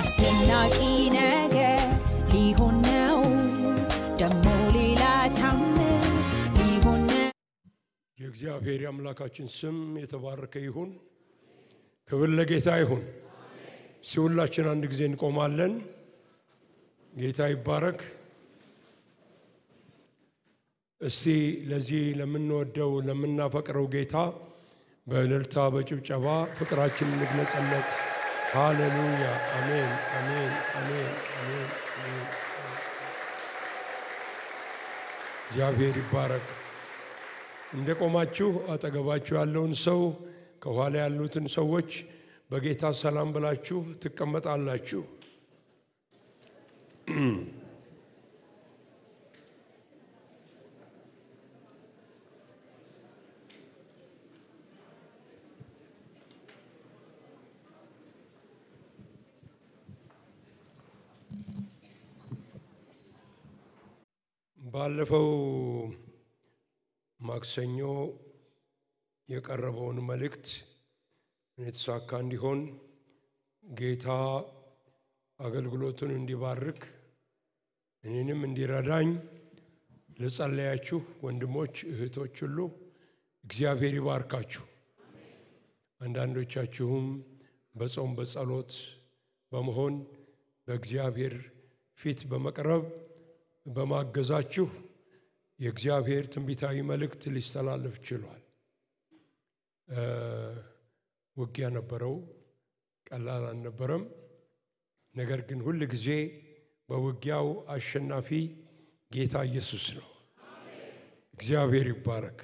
አስደናቂ ነገር ሊሆን ነው ደሞ ሌላ ታምር ሊሆን ነው የእግዚአብሔር አምላካችን ስም የተባረከ ይሁን ክብር ለጌታ ይሁን ሲውላችን አንድ ጊዜ እንቆማለን ጌታ ይባረክ እስቲ ለዚህ ለምንወደው ለምናፈቅረው ጌታ በእልልታ በጭብጨባ ፍቅራችንን እንግለጽለት ሃሌሉያ አሜን አሜን አሜን አሜን እግዚአብሔር ይባረክ እንደቆማችሁ አጠገባችሁ ያለውን ሰው ከኋላ ያሉትን ሰዎች በጌታ ሰላም ብላችሁ ትቀመጣላችሁ ባለፈው ማክሰኞ የቀረበውን መልእክት የተሳካ እንዲሆን ጌታ አገልግሎቱን እንዲባርክ እኔንም እንዲረዳኝ ለጸለያችሁ ወንድሞች እህቶች ሁሉ እግዚአብሔር ይባርካችሁ አንዳንዶቻችሁም በጾም በጸሎት በመሆን በእግዚአብሔር ፊት በመቅረብ በማገዛችሁ የእግዚአብሔር ትንቢታዊ መልእክት ሊስተላለፍ ችሏል ውጊያ ነበረው ቀላል አልነበረም ነገር ግን ሁሉ ጊዜ በውጊያው አሸናፊ ጌታ ኢየሱስ ነው እግዚአብሔር ይባረክ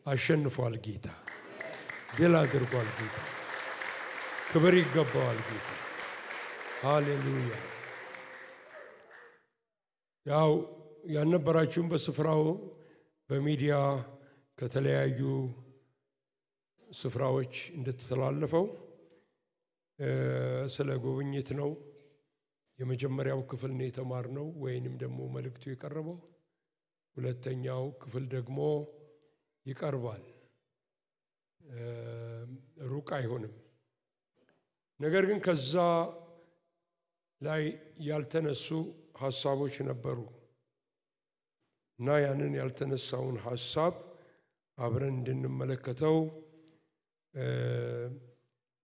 አሸንፏል ጌታ ድል አድርጓል ጌታ ክብር ይገባዋል ጌታ ሃሌሉያ ያው ያነበራችሁም በስፍራው በሚዲያ ከተለያዩ ስፍራዎች እንደተላለፈው ስለ ጉብኝት ነው የመጀመሪያው ክፍል ነው የተማርነው ወይንም ደግሞ መልእክቱ የቀረበው ሁለተኛው ክፍል ደግሞ ይቀርባል ሩቅ አይሆንም ነገር ግን ከዛ ላይ ያልተነሱ ሐሳቦች ነበሩ እና ያንን ያልተነሳውን ሐሳብ አብረን እንድንመለከተው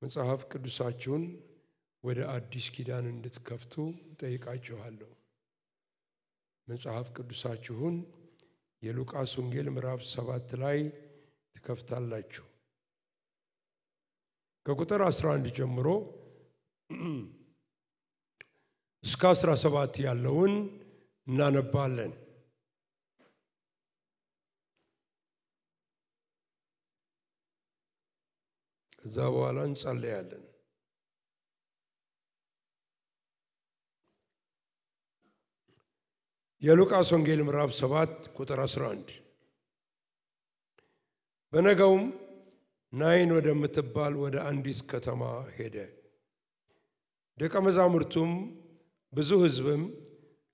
መጽሐፍ ቅዱሳችሁን ወደ አዲስ ኪዳን እንድትከፍቱ ጠይቃችኋለሁ መጽሐፍ ቅዱሳችሁን የሉቃስ ወንጌል ምዕራፍ 7 ላይ ትከፍታላችሁ ከቁጥር 11 ጀምሮ እስከ 17 ያለውን እናነባለን ከዛ በኋላ እንጸልያለን የሉቃስ ወንጌል ምዕራፍ 7 ቁጥር 11 በነጋውም ናይን ወደምትባል ወደ አንዲት ከተማ ሄደ ደቀ መዛሙርቱም ብዙ ሕዝብም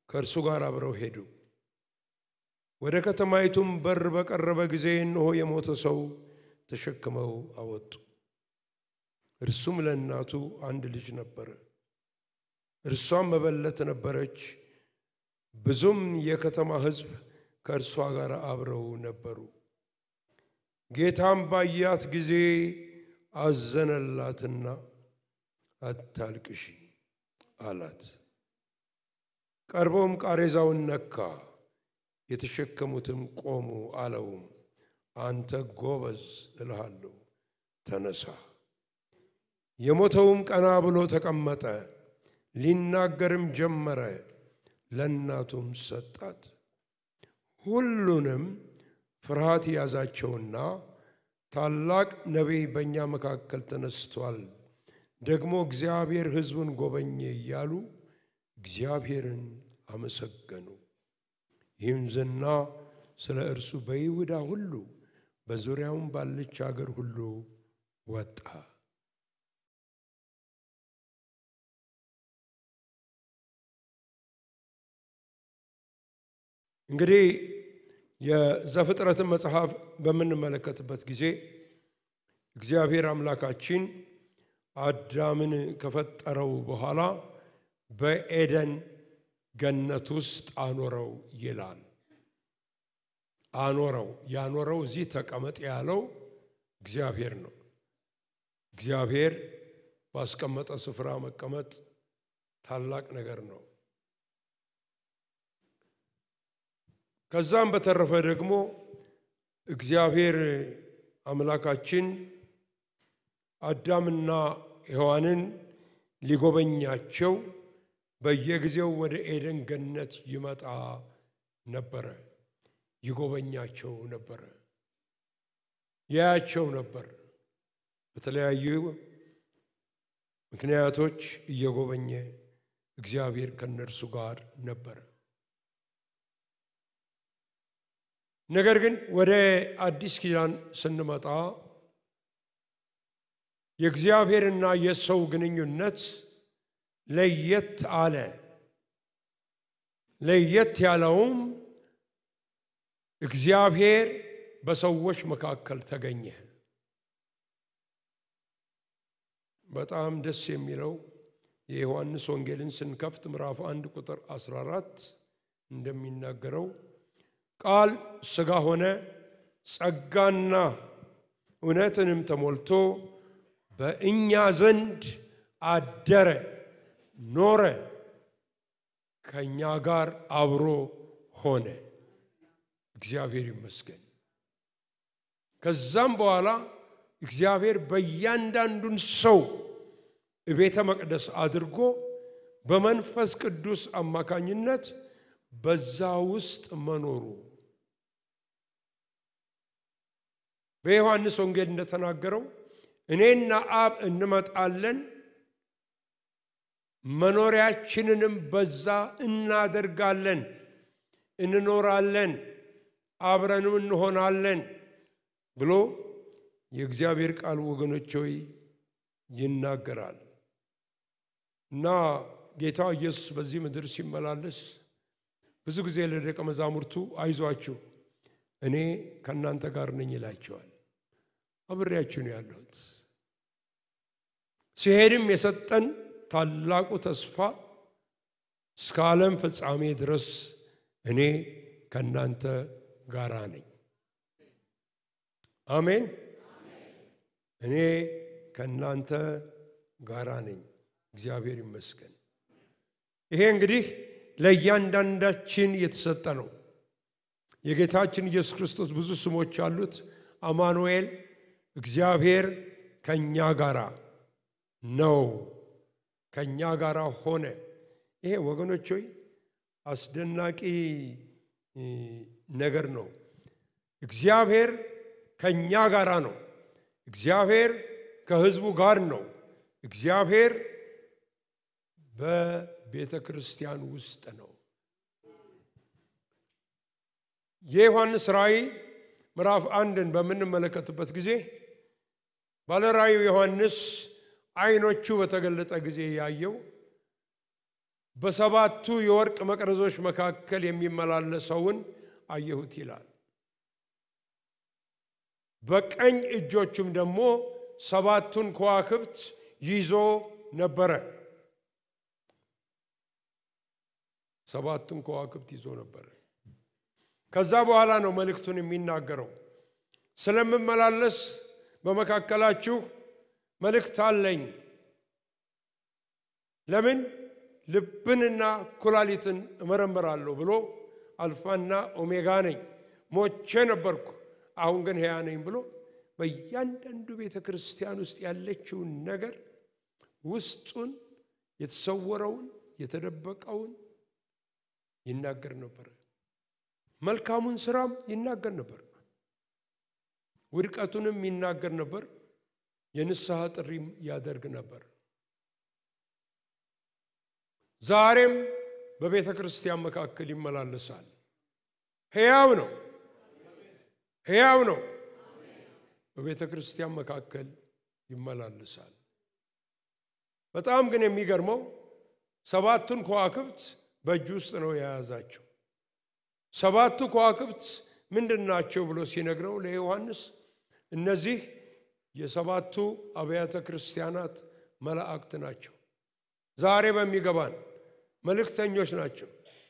ከእርሱ ጋር አብረው ሄዱ ወደ ከተማይቱም በር በቀረበ ጊዜ እነሆ የሞተ ሰው ተሸክመው አወጡ እርሱም ለእናቱ አንድ ልጅ ነበረ እርሷም መበለት ነበረች ብዙም የከተማ ሕዝብ ከእርሷ ጋር አብረው ነበሩ ጌታም ባያት ጊዜ አዘነላትና አታልቅሺ አላት ቀርቦም ቃሬዛውን ነካ የተሸከሙትም ቆሙ አለውም አንተ ጎበዝ እልሃለሁ ተነሳ የሞተውም ቀና ብሎ ተቀመጠ ሊናገርም ጀመረ ለእናቱም ሰጣት ሁሉንም ፍርሃት ያዛቸውና ታላቅ ነቢይ በእኛ መካከል ተነስቷል ደግሞ እግዚአብሔር ሕዝቡን ጎበኘ እያሉ እግዚአብሔርን አመሰገኑ ይህም ዝና ስለ እርሱ በይሁዳ ሁሉ በዙሪያውም ባለች አገር ሁሉ ወጣ እንግዲህ የዘፍጥረትን መጽሐፍ በምንመለከትበት ጊዜ እግዚአብሔር አምላካችን አዳምን ከፈጠረው በኋላ በኤደን ገነት ውስጥ አኖረው ይላል። አኖረው ያኖረው እዚህ ተቀመጥ ያለው እግዚአብሔር ነው። እግዚአብሔር ባስቀመጠ ስፍራ መቀመጥ ታላቅ ነገር ነው። ከዛም በተረፈ ደግሞ እግዚአብሔር አምላካችን አዳምና ሔዋንን ሊጎበኛቸው በየጊዜው ወደ ኤደን ገነት ይመጣ ነበር። ይጎበኛቸው ነበር፣ ያያቸው ነበር። በተለያዩ ምክንያቶች እየጎበኘ እግዚአብሔር ከነርሱ ጋር ነበር። ነገር ግን ወደ አዲስ ኪዳን ስንመጣ የእግዚአብሔርና የሰው ግንኙነት ለየት አለ። ለየት ያለውም እግዚአብሔር በሰዎች መካከል ተገኘ። በጣም ደስ የሚለው የዮሐንስ ወንጌልን ስንከፍት ምዕራፍ 1 ቁጥር 14 እንደሚናገረው ቃል ሥጋ ሆነ ጸጋና እውነትንም ተሞልቶ በእኛ ዘንድ አደረ ኖረ፣ ከኛ ጋር አብሮ ሆነ። እግዚአብሔር ይመስገን። ከዛም በኋላ እግዚአብሔር በእያንዳንዱን ሰው ቤተ መቅደስ አድርጎ በመንፈስ ቅዱስ አማካኝነት በዛ ውስጥ መኖሩ በዮሐንስ ወንጌል እንደተናገረው እኔና አብ እንመጣለን መኖሪያችንንም በዛ እናደርጋለን፣ እንኖራለን፣ አብረንም እንሆናለን ብሎ የእግዚአብሔር ቃል ወገኖች ሆይ ይናገራል። እና ጌታ ኢየሱስ በዚህ ምድር ሲመላለስ ብዙ ጊዜ ለደቀ መዛሙርቱ አይዟችሁ እኔ ከናንተ ጋር ነኝ ይላቸዋል። አብሬያችሁ ነው ያለሁት። ሲሄድም የሰጠን ታላቁ ተስፋ እስከ ዓለም ፍጻሜ ድረስ እኔ ከናንተ ጋር ነኝ። አሜን። እኔ ከናንተ ጋር ነኝ። እግዚአብሔር ይመስገን። ይሄ እንግዲህ ለእያንዳንዳችን የተሰጠ ነው። የጌታችን ኢየሱስ ክርስቶስ ብዙ ስሞች አሉት። አማኑኤል እግዚአብሔር ከኛ ጋራ ነው፣ ከኛ ጋራ ሆነ። ይሄ ወገኖች ሆይ አስደናቂ ነገር ነው። እግዚአብሔር ከኛ ጋራ ነው። እግዚአብሔር ከሕዝቡ ጋር ነው። እግዚአብሔር በቤተ ክርስቲያን ውስጥ ነው። የዮሐንስ ራእይ ምዕራፍ 1ን በምንመለከትበት ጊዜ ባለራእዩ ዮሐንስ አይኖቹ በተገለጠ ጊዜ ያየው በሰባቱ የወርቅ መቅረዞች መካከል የሚመላለሰውን አየሁት ይላል። በቀኝ እጆቹም ደግሞ ሰባቱን ከዋክብት ይዞ ነበረ። ሰባቱን ከዋክብት ይዞ ነበረ። ከዛ በኋላ ነው መልእክቱን የሚናገረው። ስለምመላለስ በመካከላችሁ መልእክት አለኝ። ለምን ልብንና ኩላሊትን እመረምራለሁ ብሎ አልፋና ኦሜጋ ነኝ፣ ሞቼ ነበርኩ አሁን ግን ሕያው ነኝ ብሎ በእያንዳንዱ ቤተ ክርስቲያን ውስጥ ያለችውን ነገር ውስጡን የተሰወረውን የተደበቀውን ይናገር ነበር። መልካሙን ስራም ይናገር ነበር፣ ውድቀቱንም ይናገር ነበር፣ የንስሐ ጥሪም ያደርግ ነበር። ዛሬም በቤተ ክርስቲያን መካከል ይመላለሳል። ሕያው ነው፣ ሕያው ነው። በቤተ ክርስቲያን መካከል ይመላለሳል። በጣም ግን የሚገርመው ሰባቱን ከዋክብት በእጁ ውስጥ ነው የያዛቸው። ሰባቱ ከዋክብት ምንድናቸው ብሎ ሲነግረው ለዮሐንስ እነዚህ የሰባቱ አብያተ ክርስቲያናት መላእክት ናቸው። ዛሬ በሚገባን መልእክተኞች ናቸው፣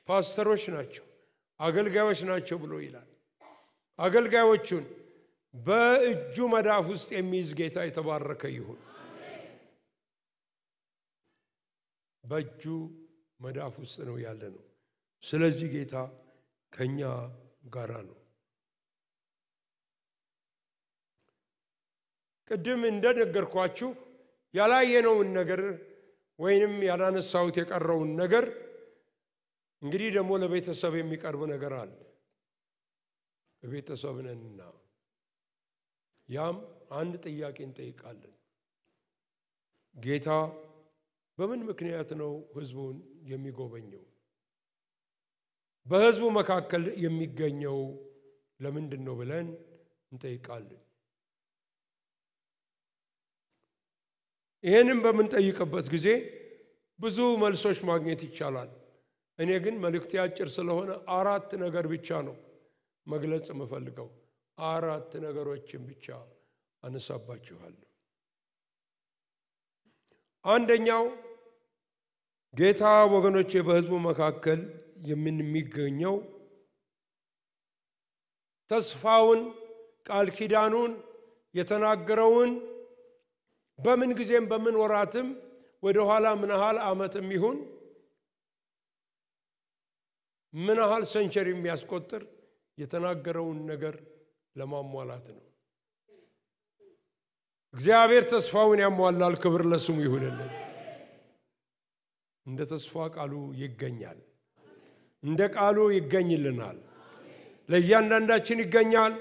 ፓስተሮች ናቸው፣ አገልጋዮች ናቸው ብሎ ይላል። አገልጋዮቹን በእጁ መዳፍ ውስጥ የሚይዝ ጌታ የተባረከ ይሁን። በእጁ መዳፍ ውስጥ ነው ያለነው። ስለዚህ ጌታ ከኛ ጋር ነው። ቅድም እንደነገርኳችሁ ያላየነውን ነገር ወይንም ያላነሳሁት የቀረውን ነገር እንግዲህ ደግሞ ለቤተሰብ የሚቀርብ ነገር አለ። በቤተሰብ ነንና ያም አንድ ጥያቄ እንጠይቃለን። ጌታ በምን ምክንያት ነው ህዝቡን የሚጎበኘው? በህዝቡ መካከል የሚገኘው ለምንድን ነው ብለን እንጠይቃለን። ይሄንን በምንጠይቅበት ጊዜ ብዙ መልሶች ማግኘት ይቻላል። እኔ ግን መልእክቴ አጭር ስለሆነ 4 ነገር ብቻ ነው መግለጽ የምፈልገው። 4 ነገሮችን ብቻ አነሳባችኋለሁ። አንደኛው ጌታ ወገኖቼ በህዝቡ መካከል የሚገኘው ተስፋውን ቃል ኪዳኑን የተናገረውን በምን ጊዜም በምን ወራትም ወደ ኋላ ምን ያህል ዓመትም ይሁን ምን ያህል ሴንቸሪ የሚያስቆጥር የተናገረውን ነገር ለማሟላት ነው። እግዚአብሔር ተስፋውን ያሟላል። ክብር ለስሙ ይሁንልን። እንደ ተስፋ ቃሉ ይገኛል። እንደ ቃሉ ይገኝልናል። ለእያንዳንዳችን ይገኛል።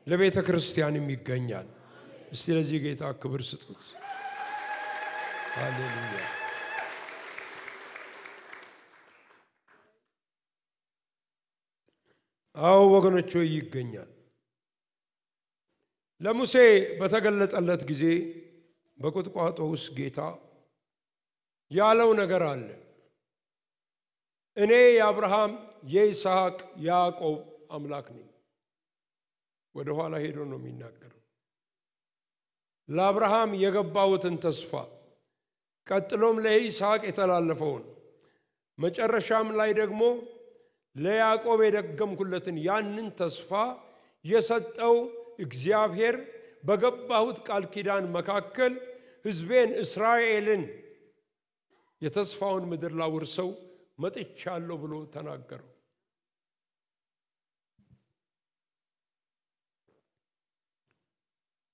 ለቤተ ክርስቲያንም ይገኛል። እስቲ ለዚህ ጌታ ክብር ስጡት። ሃሌሉያ። አዎ ወገኖቼ ይገኛል። ለሙሴ በተገለጠለት ጊዜ በቁጥቋጦ ውስጥ ጌታ ያለው ነገር አለ። እኔ የአብርሃም የይስሐቅ ያዕቆብ አምላክ ነኝ። ወደ ኋላ ሄዶ ነው የሚናገረው። ለአብርሃም የገባሁትን ተስፋ ቀጥሎም ለይስሐቅ የተላለፈውን መጨረሻም ላይ ደግሞ ለያዕቆብ የደገምኩለትን ያንን ተስፋ የሰጠው እግዚአብሔር በገባሁት ቃል ኪዳን መካከል ሕዝቤን እስራኤልን የተስፋውን ምድር ላወርሰው መጥቻለሁ ብሎ ተናገረው።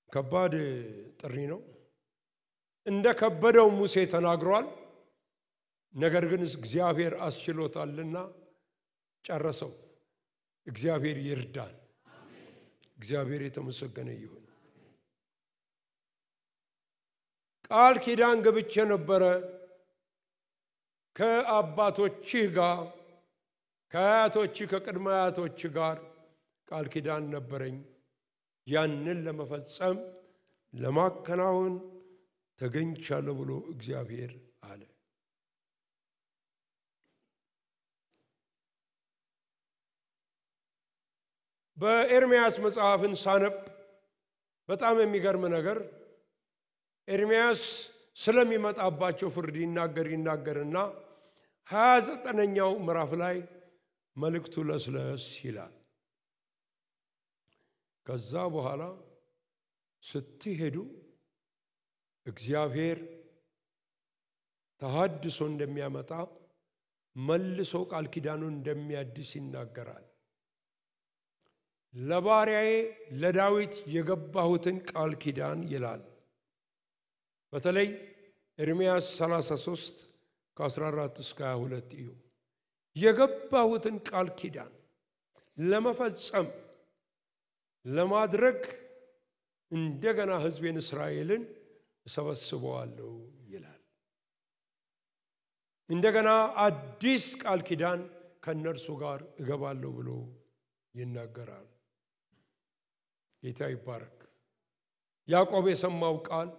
ከባድ ጥሪ ነው። እንደ ከበደው ሙሴ ተናግሯል። ነገር ግን እግዚአብሔር አስችሎታልና ጨረሰው። እግዚአብሔር ይርዳን። እግዚአብሔር የተመሰገነ ይሁን። ቃል ኪዳን ገብቼ ነበረ ከአባቶችህ ጋር ከአያቶችህ ከቅድመ አያቶችህ ጋር ቃል ኪዳን ነበረኝ። ያንን ለመፈጸም ለማከናወን ተገኝቻለሁ ብሎ እግዚአብሔር አለ። በኤርምያስ መጽሐፍን ሳነብ በጣም የሚገርም ነገር ኤርምያስ ስለሚመጣባቸው ፍርድ ይናገርና 29ኛው ምዕራፍ ላይ መልእክቱ ለስለስ ይላል። ከዛ በኋላ ስትሄዱ እግዚአብሔር ተሐድሶ እንደሚያመጣ መልሶ ቃል ኪዳኑን እንደሚያድስ ይናገራል። ለባሪያዬ ለዳዊት የገባሁትን ቃል ኪዳን ይላል። በተለይ ኤርምያስ 33 ከ14 እስከ 22 እዩ። የገባሁትን ቃል ኪዳን ለመፈጸም ለማድረግ እንደገና ሕዝቤን እስራኤልን እሰበስበዋለሁ ይላል። እንደገና አዲስ ቃል ኪዳን ከነርሱ ጋር እገባለሁ ብሎ ይናገራል። ጌታ ይባረክ። ያዕቆብ የሰማው ቃል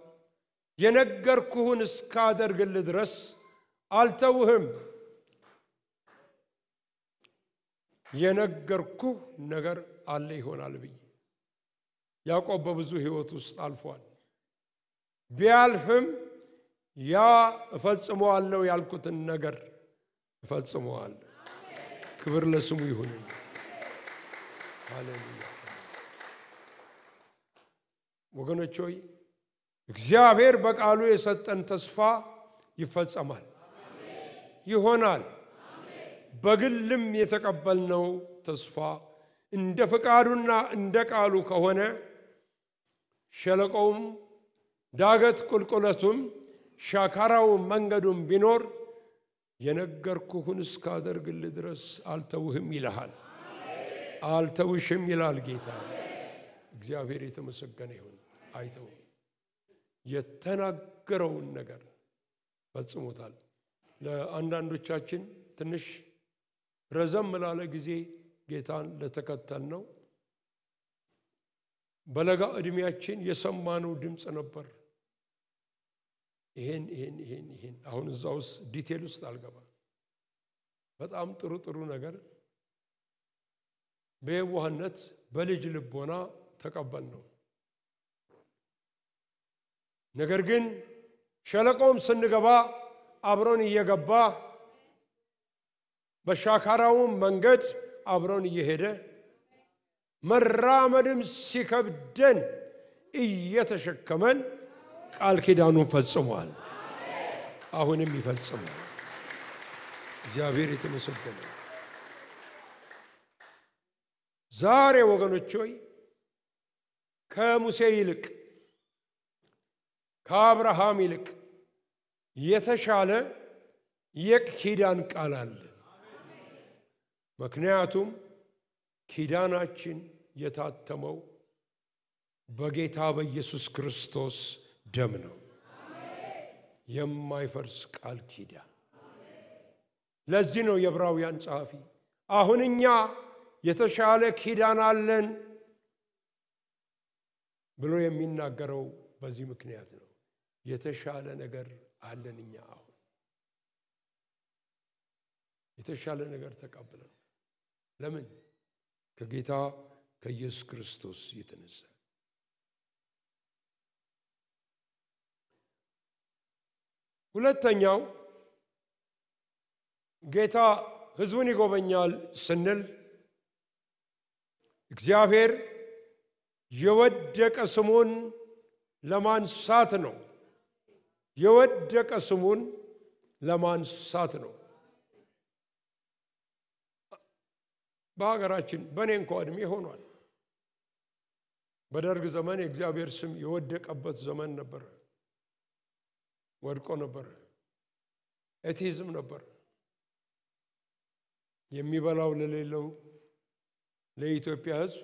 የነገርኩህን እስካደርግልህ ድረስ አልተውህም። የነገርኩህ ነገር አለ ይሆናል ብዬ ያዕቆብ በብዙ ሕይወት ውስጥ አልፏል። ቢያልፍም ያ እፈጽመዋለሁ ያልኩትን ነገር ይፈጽመዋል። ክብር ለስሙ ይሁን። ሃሌሉያ። ወገኖች ሆይ እግዚአብሔር በቃሉ የሰጠን ተስፋ ይፈጸማል፣ ይሆናል። በግልም የተቀበልነው ተስፋ እንደ ፍቃዱና እንደ ቃሉ ከሆነ ሸለቆውም ዳገት ቁልቁለቱም ሻካራው መንገዱም ቢኖር የነገርኩህን እስካደርግልህ ድረስ አልተውህም ይልሃል፣ አልተውሽም ይላል ጌታ። እግዚአብሔር የተመሰገነ ይሁን። አይተው የተናገረውን ነገር ፈጽሞታል። ለአንዳንዶቻችን ትንሽ ረዘም ላለ ጊዜ ጌታን ለተከተል ነው በለጋ እድሜያችን የሰማነው ድምጽ ነበር። ይሄን አሁን እዛውስ ዲቴል ውስጥ አልገባ። በጣም ጥሩ ነገር በየዋህነት በልጅ ልቦና ተቀበል ነው። ነገር ግን ሸለቆም ስንገባ አብሮን እየገባ በሻካራው መንገድ አብሮን እየሄደ መራመድም ሲከብደን እየተሸከመን ቃል ኪዳኑን ፈጽሟል። አሁንም ይፈጽማል። እግዚአብሔር የተመሰገነ። ዛሬ ወገኖች ሆይ ከሙሴ ይልቅ ከአብርሃም ይልቅ የተሻለ የኪዳን ቃል አለ። ምክንያቱም ኪዳናችን የታተመው በጌታ በኢየሱስ ክርስቶስ ደም ነው። የማይፈርስ ቃል ኪዳን። ለዚህ ነው የዕብራውያን ጸሐፊ አሁን እኛ የተሻለ ኪዳን አለን ብሎ የሚናገረው በዚህ ምክንያት ነው። የተሻለ ነገር አለን እኛ አሁን የተሻለ ነገር ተቀበለን። ለምን? ከጌታ ከኢየሱስ ክርስቶስ የተነሳ። ሁለተኛው ጌታ ሕዝቡን ይጎበኛል ስንል እግዚአብሔር የወደቀ ስሙን ለማንሳት ነው። የወደቀ ስሙን ለማንሳት ነው። በሀገራችን በእኔ እንኳን እድሜ ሆኗል። በደርግ ዘመን የእግዚአብሔር ስም የወደቀበት ዘመን ነበር። ወድቆ ነበር። ኤቲዝም ነበር። የሚበላው ለሌለው ለኢትዮጵያ ሕዝብ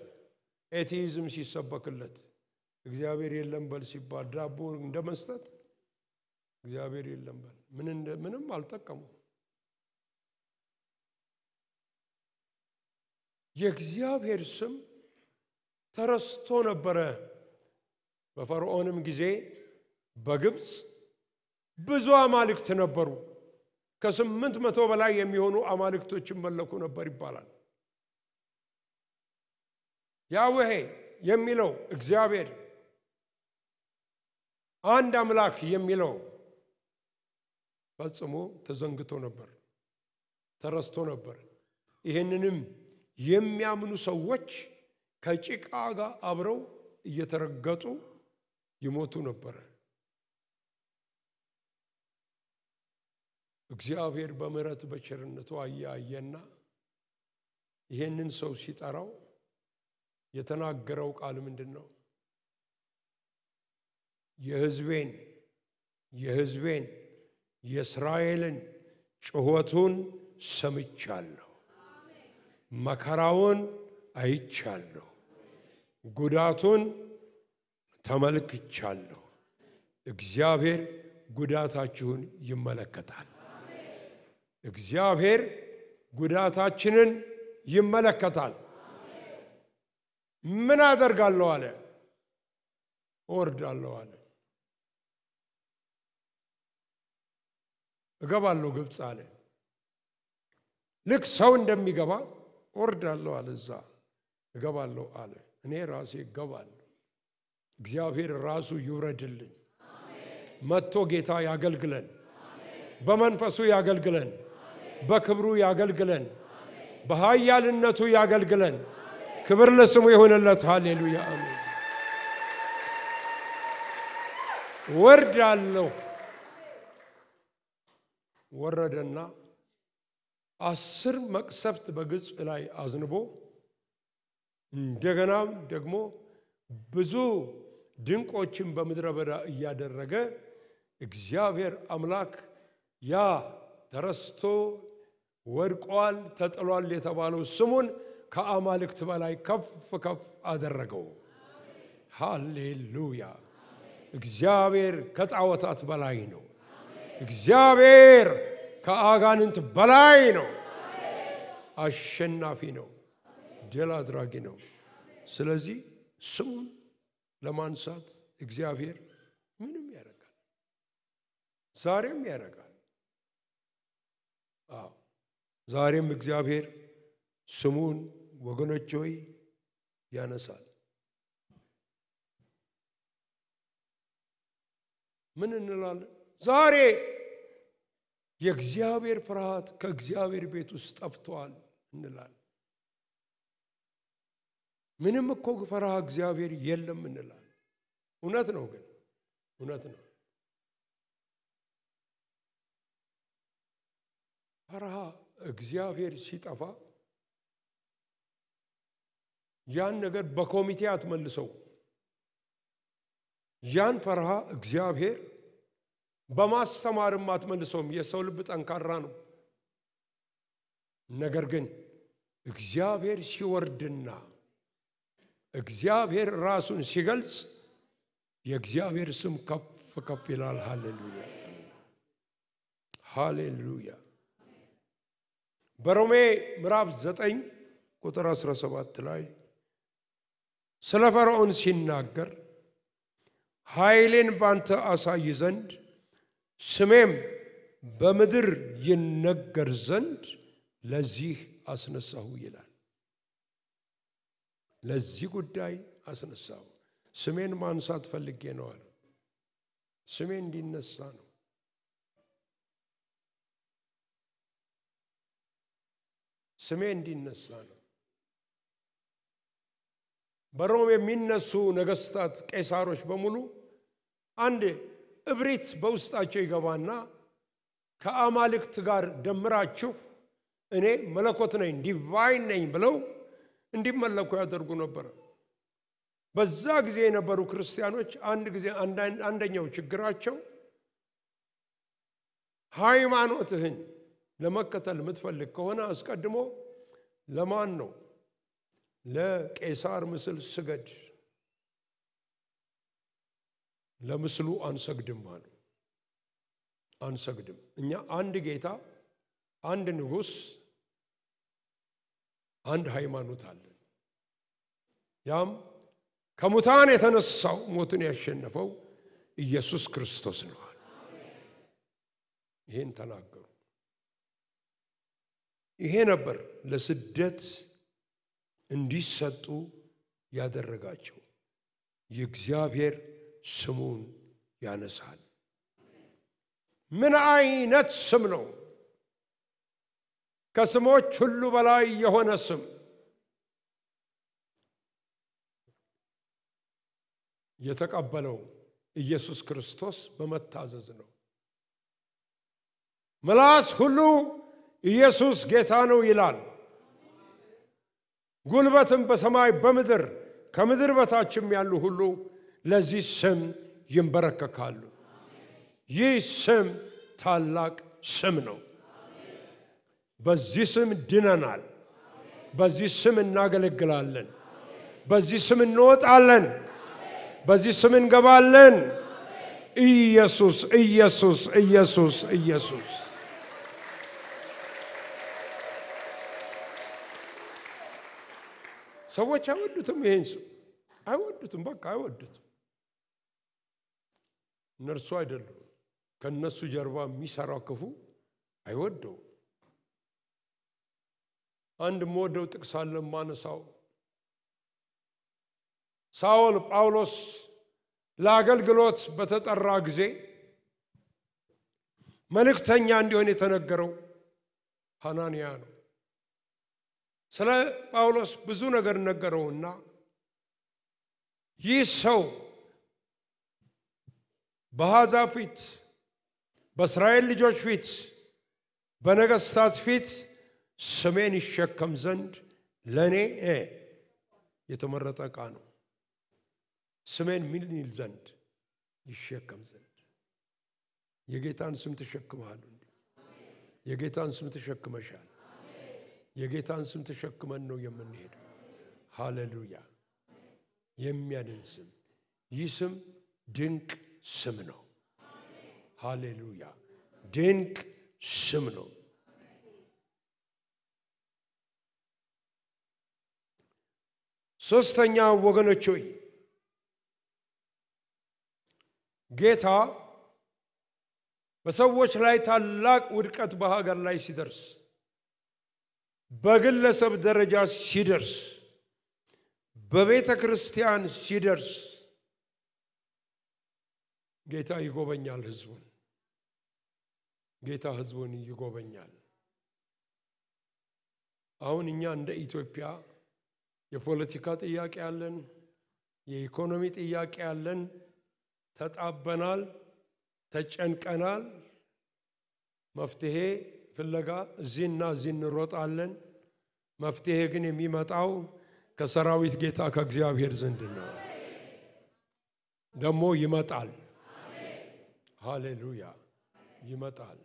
ኤቲዝም ሲሰበክለት እግዚአብሔር የለም በል ሲባል ዳቦ እንደመስጠት እግዚአብሔር የለም በል ምንም አልጠቀሙ። የእግዚአብሔር ስም ተረስቶ ነበረ። በፈርዖንም ጊዜ በግብጽ ብዙ አማልክት ነበሩ። ከ800 በላይ የሚሆኑ አማልክቶችን መለኩ ነበር ይባላል። ያህዌ የሚለው እግዚአብሔር አንድ አምላክ የሚለው ፈጽሞ ተዘንግቶ ነበር፣ ተረስቶ ነበር። ይሄንንም የሚያምኑ ሰዎች ከጭቃ ጋር አብረው እየተረገጡ ይሞቱ ነበር። እግዚአብሔር በምህረት በቸርነቱ አያየና ይሄንን ሰው ሲጠራው የተናገረው ቃል ምንድነው? የሕዝቤን የእስራኤልን ጩኸቱን ሰምቻለሁ፣ መከራውን አይቻለሁ፣ ጉዳቱን ተመልክቻለሁ። እግዚአብሔር ጉዳታችሁን ይመለከታል። እግዚአብሔር ጉዳታችንን ይመለከታል። ምን አደርጋለሁ አለ? እወርዳለሁ አለ። እገባለሁ ግብጽ አለ። ልክ ሰው እንደሚገባ እወርዳለሁ አለ። እዛ እገባለሁ አለ። እኔ ራሴ እገባለሁ። እግዚአብሔር ራሱ ይውረድልን። መጥቶ ጌታ ያገልግለን፣ በመንፈሱ ያገልግለን። በክብሩ ያገልግለን በኃያልነቱ ያገልግለን ክብር ለስሙ ይሁንለት ሃሌሉያ አሜን ወርዳለሁ ወረደና 10 መቅሰፍት በግብጽ ላይ አዝንቦ እንደገና ደግሞ ብዙ ድንቆችን በመድረ በዳ ያደረገ እግዚአብሔር አምላክ ያ ተረስቶ ወድቋል ተጥሏል የተባለው ስሙን ከአማልክት በላይ ከፍ ከፍ አደረገው ሃሌሉያ እግዚአብሔር ከጣዖታት በላይ ነው እግዚአብሔር ከአጋንንት በላይ ነው አሸናፊ ነው ድል አድራጊ ነው ስለዚህ ስሙን ለማንሳት እግዚአብሔር ምንም ያደርጋል ዛሬም ያደርጋል ዛሬም እግዚአብሔር ስሙን ወገኖች ሆይ ያነሳል ምን እንላለን ዛሬ የእግዚአብሔር ፍርሃት ከእግዚአብሔር ቤት ውስጥ ጠፍቷል እንላለን ምንም እኮ ፈራህ እግዚአብሔር የለም እንላለን እውነት ነው ግን እውነት ነው ፈራህ እግዚአብሔር ሲጠፋ ያን ነገር በኮሚቴ አትመልሰው ያን ፈራህ እግዚአብሔር በማስተማርም አትመልሰውም የሰው ልብ ጠንካራ ነው ነገር ግን እግዚአብሔር ሲወርድና እግዚአብሔር ራሱን ሲገልጽ የእግዚአብሔር ስም ከፍ ከፍ ይላል ሃሌሉያ ሃሌሉያ በሮሜ ምዕራፍ 9 ቁጥር 17 ላይ ስለ ፈርዖን ሲናገር ኃይሌን ባንተ አሳይ ዘንድ ስሜም በምድር ይነገር ዘንድ ለዚህ አስነሳሁ ይላል ለዚህ ጉዳይ አስነሳሁ ስሜን ማንሳት ፈልጌ ነው አለ ስሜ እንዲነሳ ነው ስሜ እንዲነሳ ነው በሮም የሚነሱ ነገስታት ቄሳሮች በሙሉ አንድ እብሪት በውስጣቸው ይገባና ከአማልክት ጋር ደምራችሁ እኔ መለኮት ነኝ ዲቫይን ነኝ ብለው እንዲመለኩ ያደርጉ ነበር በዛ ጊዜ የነበሩ ክርስቲያኖች አንድ ጊዜ አንደኛው ችግራቸው ሃይማኖትህን ለመከተል የምትፈልግ ከሆነ አስቀድሞ ለማን ነው ለቄሳር ምስል ስገድ ለምስሉ አንሰግድም አሉ አንሰግድም እኛ አንድ ጌታ አንድ ንጉስ አንድ ሃይማኖት አለን ያም ከሙታን የተነሳው ሞትን ያሸነፈው ኢየሱስ ክርስቶስ ነው ይሄን ተናገሩ ይሄ ነበር ለስደት እንዲሰጡ ያደረጋቸው የእግዚአብሔር ስሙን ያነሳል ምን አይነት ስም ነው ከስሞች ሁሉ በላይ የሆነ ስም የተቀበለው ኢየሱስ ክርስቶስ በመታዘዝ ነው ምላስ ሁሉ ኢየሱስ ጌታ ነው ይላል ጉልበትም በሰማይ በምድር ከምድር በታችም ያሉ ሁሉ ለዚህ ስም ይንበረከካሉ ይህ ስም ታላቅ ስም ነው በዚህ ስም ድነናል በዚህ ስም እናገለግላለን በዚህ ስም እንወጣለን በዚህ ስም እንገባለን ኢየሱስ ኢየሱስ ኢየሱስ ኢየሱስ ሰዎች አይወዱትም ይሄን ስም አይወዱትም በቃ አይወዱትም እነርሱ አይደሉም ከነሱ ጀርባ የሚሰራው ክፉ አይወደው አንድ ሞደው ጥቅስ አለ ማነሳው ሳውል ጳውሎስ ለአገልግሎት በተጠራ ጊዜ መልእክተኛ እንዲሆን የተነገረው ሐናንያ ነው። ስለ ጳውሎስ ብዙ ነገር ነገረውና ይህ ሰው በአሕዛብ ፊት፣ በእስራኤል ልጆች ፊት፣ በነገሥታት ፊት ስሜን ይሸከም ዘንድ ለእኔ የተመረጠ ዕቃ ነው። ስሜን ምን ይል ዘንድ? ይሸከም ዘንድ። የጌታን ስም ተሸክመሃል እንዴ? የጌታን ስም ተሸክመሻል? የጌታን ስም ተሸክመን ነው የምንሄደው። ሃሌሉያ! የሚያድን ስም። ይህ ስም ድንቅ ስም ነው። ሃሌሉያ! ድንቅ ስም ነው። ሶስተኛ ወገኖች ሆይ ጌታ በሰዎች ላይ ታላቅ ውድቀት በሀገር ላይ ሲደርስ፣ በግለሰብ ደረጃ ሲደርስ፣ በቤተ ክርስቲያን ሲደርስ ጌታ ይጎበኛል ህዝቡን። ጌታ ህዝቡን ይጎበኛል። አሁን እኛ እንደ ኢትዮጵያ የፖለቲካ ጥያቄ አለን፣ የኢኮኖሚ ጥያቄ አለን። ተጣበናል፣ ተጨንቀናል። መፍትሄ ፍለጋ እዚህና እዚህ እንሮጣለን። መፍትሄ ግን የሚመጣው ከሰራዊት ጌታ ከእግዚአብሔር ዘንድ ነው። ደግሞ ይመጣል። ሃሌሉያ! ይመጣል።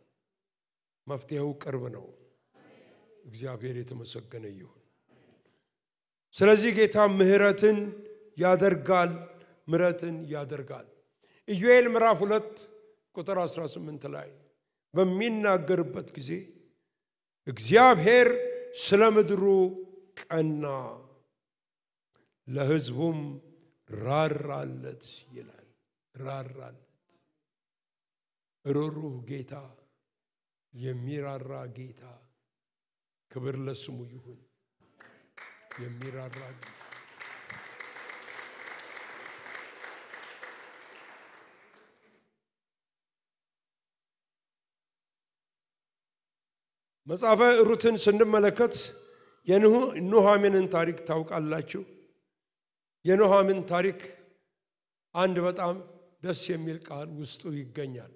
መፍትሄው ቅርብ ነው። እግዚአብሔር የተመሰገነ ይሁን። ስለዚህ ጌታ ምህረትን ያደርጋል፣ ምህረትን ያደርጋል። ኢዮኤል ምዕራፍ 2 ቁጥር 18 ላይ በሚናገርበት ጊዜ እግዚአብሔር ስለ ምድሩ ቀና፣ ለሕዝቡም ራራለት ይላል። ራራለት። ሩሩህ ጌታ፣ የሚራራ ጌታ፣ ክብር ለስሙ ይሁን። የሚራራ ጌታ መጽሐፈ ሩትን ስንመለከት የኑኃሚንን ታሪክ ታውቃላችሁ። የኑኃሚን ታሪክ አንድ በጣም ደስ የሚል ቃል ውስጡ ይገኛል።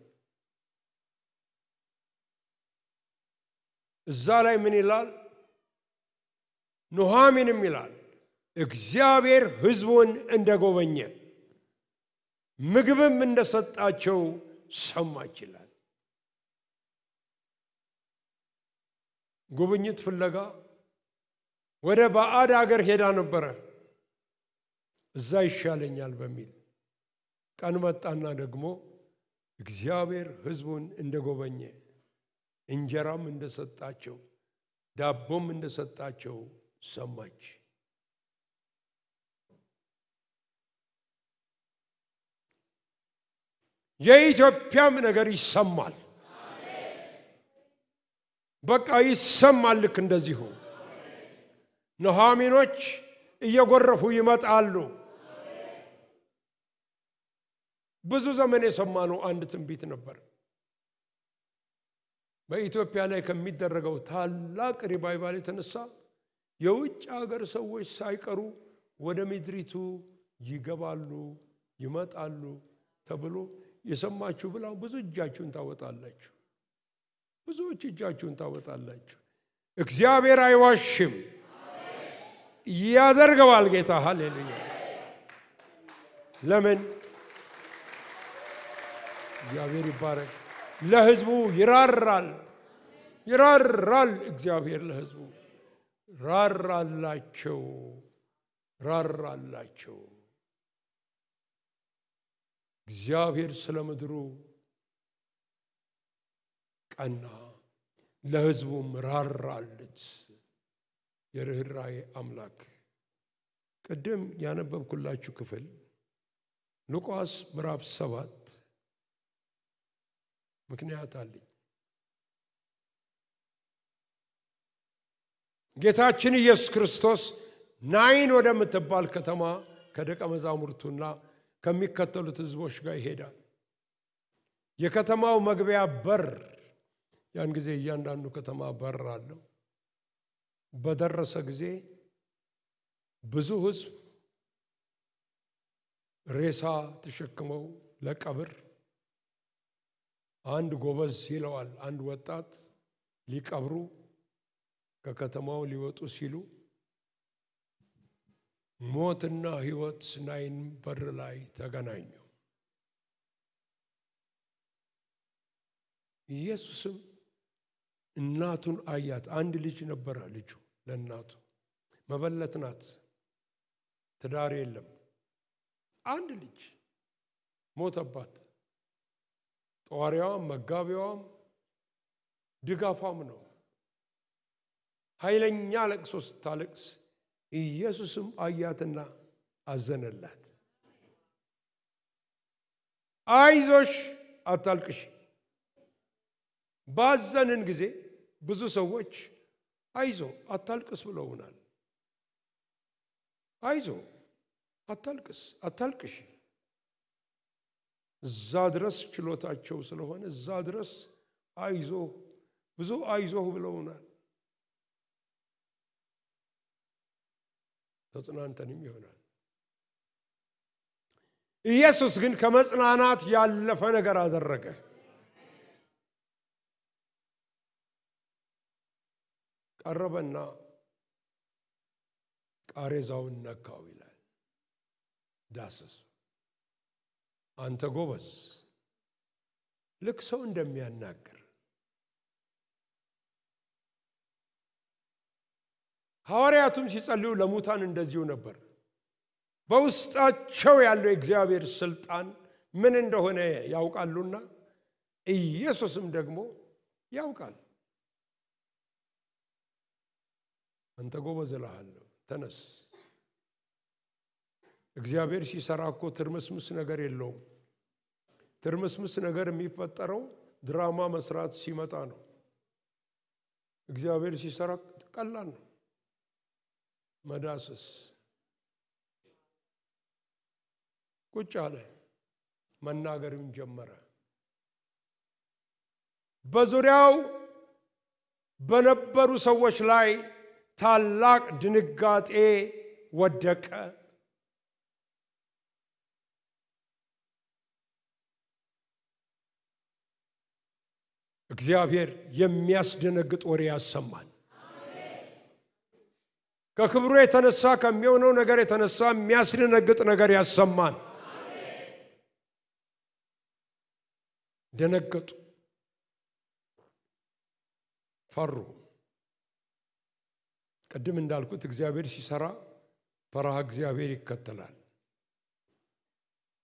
እዛ ላይ ምን ይላል? ኑኃሚንም ይላል እግዚአብሔር ሕዝቡን እንደጎበኘ ምግብም እንደሰጣቸው ሰማች ይላል። ጉብኝት ፍለጋ ወደ ባዕድ ሀገር ሄዳ ነበረ። እዛ ይሻለኛል በሚል ቀን መጣና ደግሞ እግዚአብሔር ሕዝቡን እንደጎበኘ እንጀራም እንደሰጣቸው ዳቦም እንደሰጣቸው ሰማች። የኢትዮጵያም ነገር ይሰማል። በቃ ይሰማል። ልክ እንደዚሁ ኑኃሚኖች እየጎረፉ ይመጣሉ። ብዙ ዘመን የሰማነው አንድ ትንቢት ነበር። በኢትዮጵያ ላይ ከሚደረገው ታላቅ ሪቫይቫል የተነሳ የውጭ ሀገር ሰዎች ሳይቀሩ ወደ ምድሪቱ ይገባሉ፣ ይመጣሉ ተብሎ የሰማችሁ ብላ ብዙ እጃችሁን ታወጣላችሁ። ብዙዎች እጃችሁን ታወጣላችሁ። እግዚአብሔር አይዋሽም፣ ያደርገዋል ጌታ። ሃሌሉያ! ለምን? እግዚአብሔር ይባረክ። ለሕዝቡ ይራራል፣ ይራራል። እግዚአብሔር ለሕዝቡ ራራላቸው፣ ራራላቸው። እግዚአብሔር ስለ ምድሩ ቀና፣ ለሕዝቡም ራራለት። የርኅራኄ አምላክ። ቅድም ያነበብኩላችሁ ክፍል ሉቃስ ምዕራፍ 7 ምክንያት አለኝ። ጌታችን ኢየሱስ ክርስቶስ ናይን ወደምትባል ከተማ ከደቀ መዛሙርቱና ከሚከተሉት ሕዝቦች ጋር ይሄዳል። የከተማው መግቢያ በር ያን ጊዜ እያንዳንዱ ከተማ በር አለው። በደረሰ ጊዜ ብዙ ሕዝብ ሬሳ ተሸክመው ለቀብር አንድ ጎበዝ ይለዋል አንድ ወጣት ሊቀብሩ ከከተማው ሊወጡ ሲሉ ሞትና ሕይወት ናይን በር ላይ ተገናኙ። ኢየሱስም እናቱን አያት። አንድ ልጅ ነበረ። ልጁ ለእናቱ መበለት ናት፣ ትዳር የለም። አንድ ልጅ ሞተባት። ጧሪዋም መጋቢዋም ድጋፋም ነው። ኃይለኛ ለቅሶ ስታለቅስ ኢየሱስም አያትና አዘነላት። አይዞሽ አታልቅሽ። ባዘንን ጊዜ ብዙ ሰዎች አይዞ አታልቅስ ብለውናል። አይዞ አታልቅስ አታልቅሽ። እዛ ድረስ ችሎታቸው ስለሆነ እዛ ድረስ አይዞ ብዙ አይዞ ብለውናል። ተጽናንተንም ይሆናል። ኢየሱስ ግን ከመጽናናት ያለፈ ነገር አደረገ። ቀረበና ቃሬዛውን ነካው ይላል። ዳሰስ። አንተ ጎበዝ ልክ ሰው እንደሚያናገር ሐዋርያቱም ሲጸልዩ ለሙታን እንደዚሁ ነበር። በውስጣቸው ያለው የእግዚአብሔር ስልጣን ምን እንደሆነ ያውቃሉና ኢየሱስም ደግሞ ያውቃል። አንተ ጎበዝ እልሃለሁ ተነስ። እግዚአብሔር ሲሰራ እኮ ትርምስምስ ነገር የለውም። ትርምስምስ ነገር የሚፈጠረው ድራማ መስራት ሲመጣ ነው። እግዚአብሔር ሲሰራ ቀላል ነው። መዳሰስ ቁጭ አለ። መናገርም ጀመረ። በዙሪያው በነበሩ ሰዎች ላይ ታላቅ ድንጋጤ ወደቀ። እግዚአብሔር የሚያስደነግጥ ወሬ ያሰማል። ከክብሩ የተነሳ ከሚሆነው ነገር የተነሳ የሚያስደነግጥ ነገር ያሰማል። ደነገጡ፣ ፈሩ። ቀደም እንዳልኩት እግዚአብሔር ሲሰራ ፈራህ እግዚአብሔር ይከተላል።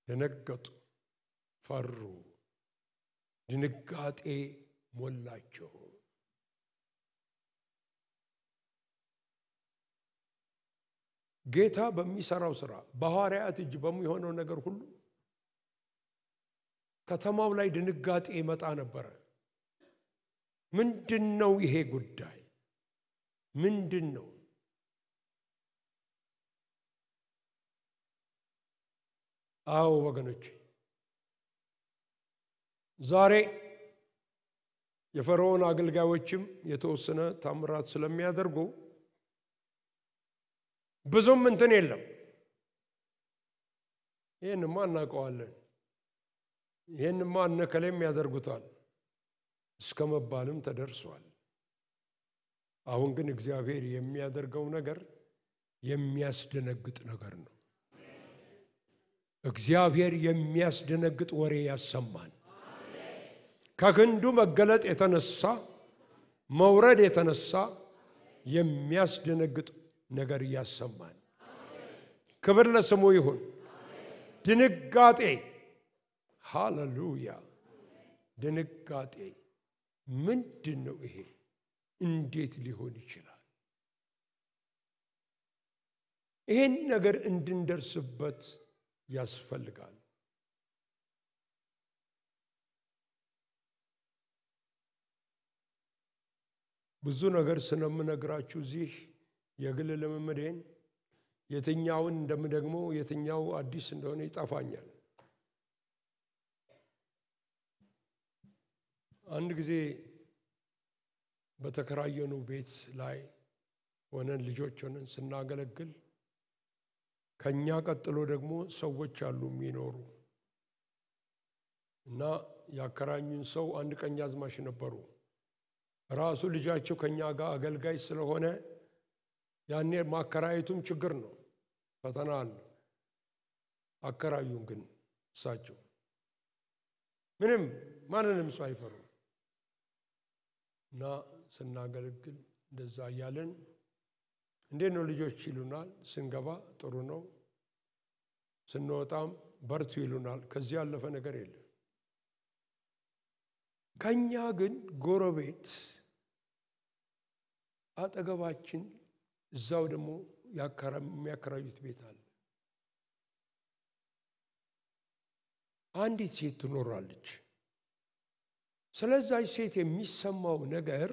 ደነገጡ፣ ፈሩ፣ ድንጋጤ ሞላቸው። ጌታ በሚሰራው ስራ በሐዋርያት እጅ በሚሆነው ነገር ሁሉ ከተማው ላይ ድንጋጤ ይመጣ ነበር። ምንድነው ይሄ ጉዳይ? ምንድነው? አዎ ወገኖች፣ ዛሬ የፈርዖን አገልጋዮችም የተወሰነ ታምራት ስለሚያደርጉ ብዙም እንትን የለም። ይሄንማ እናውቀዋለን፣ ይሄንማ እነከሌም ያደርጉታል እስከ መባልም ተደርሷል። አሁን ግን እግዚአብሔር የሚያደርገው ነገር የሚያስደነግጥ ነገር ነው። እግዚአብሔር የሚያስደነግጥ ወሬ ያሰማን። ከክንዱ መገለጥ የተነሳ መውረድ የተነሳ የሚያስደነግጥ ነገር ያሰማን። ክብር ለስሙ ይሁን። ድንጋጤ፣ ሃሌሉያ! ድንጋጤ ምንድነው ይሄ? እንዴት ሊሆን ይችላል? ይሄን ነገር እንድንደርስበት ያስፈልጋል። ብዙ ነገር ስለምነግራችሁ እዚህ የግል ልምምዴን የትኛውን እንደምደግመው የትኛው አዲስ እንደሆነ ይጣፋኛል። አንድ ጊዜ በተከራየነው ቤት ላይ ሆነን ልጆች ሆነን ስናገለግል ከኛ ቀጥሎ ደግሞ ሰዎች አሉ የሚኖሩ እና ያከራኙን ሰው አንድ ቀኛዝማች ነበሩ። ራሱ ልጃቸው ከኛ ጋር አገልጋይ ስለሆነ ያኔ ማከራየቱም ችግር ነው፣ ፈተና አለ። አከራዩን ግን እሳቸው ምንም ማንንም ሰው አይፈሩ እና ስናገለግል እንደዛ እያለን እንዴት ነው ልጆች ይሉናል። ስንገባ ጥሩ ነው፣ ስንወጣም በርቱ ይሉናል። ከዚህ ያለፈ ነገር የለም። ከኛ ግን ጎረቤት አጠገባችን እዛው ደግሞ የሚያከራዩት ቤት አለ። አንዲት ሴት ትኖራለች። ስለዛች ሴት የሚሰማው ነገር